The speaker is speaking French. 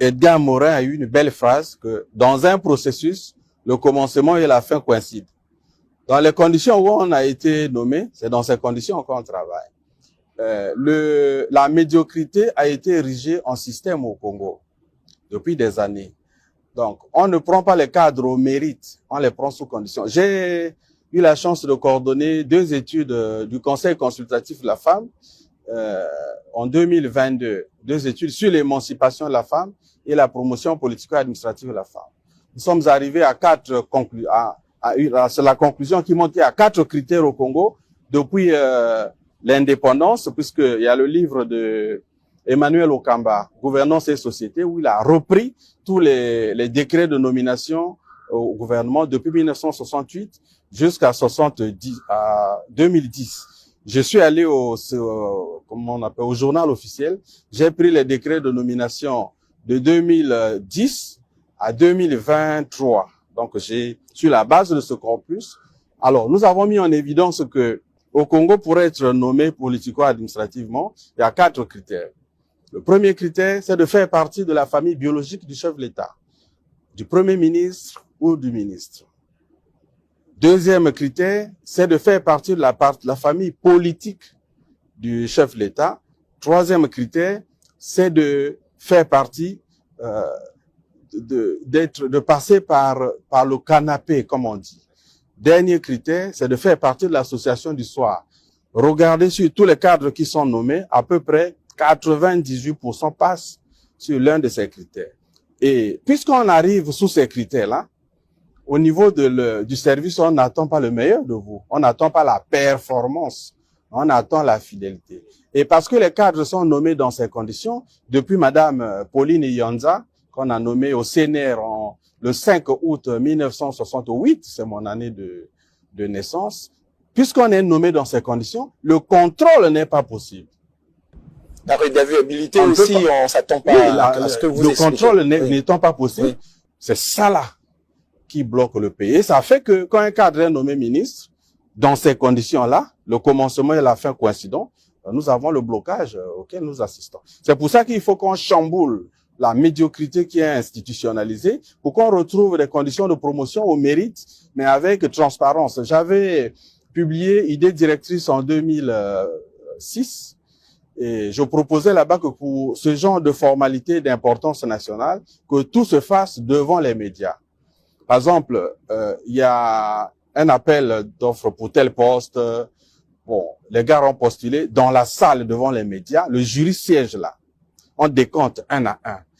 Edgar Morin a eu une belle phrase que dans un processus, le commencement et la fin coïncident. Dans les conditions où on a été nommé, c'est dans ces conditions qu'on travaille. La médiocrité a été érigée en système au Congo depuis des années. Donc, on ne prend pas les cadres au mérite, on les prend sous condition. J'ai eu la chance de coordonner 2 études du Conseil consultatif de la femme en 2022, 2 études sur l'émancipation de la femme et la promotion politico-administrative de la femme. Nous sommes arrivés à 4 conclusions, c'est la conclusion qui montait à 4 critères au Congo depuis l'indépendance, puisqu'il y a le livre de Emmanuel Okamba, Gouvernance et Société, où il a repris tous les décrets de nomination au gouvernement depuis 1968 jusqu'à 2010. Je suis allé au journal officiel, j'ai pris les décrets de nomination de 2010 à 2023. Donc, sur la base de ce corpus, alors, nous avons mis en évidence que au Congo, pour être nommé politico-administrativement, il y a 4 critères. Le premier critère, c'est de faire partie de la famille biologique du chef de l'État, du Premier ministre ou du ministre. Deuxième critère, c'est de faire partie de la famille politique du chef de l'État. Troisième critère, c'est de faire partie, de passer par le canapé, comme on dit. Dernier critère, c'est de faire partie de l'association du soir. Regardez sur tous les cadres qui sont nommés, à peu près 98% passent sur l'un de ces critères. Et puisqu'on arrive sous ces critères-là, au niveau du service, on n'attend pas le meilleur de vous. On n'attend pas la performance. On attend la fidélité. Et parce que les cadres sont nommés dans ces conditions, depuis Madame Pauline Iyonza, qu'on a nommée au CNR le 5 août 1968, c'est mon année de naissance, puisqu'on est nommé dans ces conditions, le contrôle n'est pas possible. La redevabilité aussi, on s'attend pas à ce que vous expliquez. Le contrôle n'étant pas possible, c'est ça là qui bloque le pays. Et ça fait que quand un cadre est nommé ministre, dans ces conditions-là, le commencement et la fin coïncident, nous avons le blocage auquel nous assistons. C'est pour ça qu'il faut qu'on chamboule la médiocrité qui est institutionnalisée pour qu'on retrouve des conditions de promotion au mérite, mais avec transparence. J'avais publié Idée directrice en 2006 et je proposais là-bas que pour ce genre de formalité d'importance nationale, que tout se fasse devant les médias. Par exemple, il y a un appel d'offres pour tel poste. Bon, les gars ont postulé dans la salle devant les médias. Le jury siège là. On décompte un à un.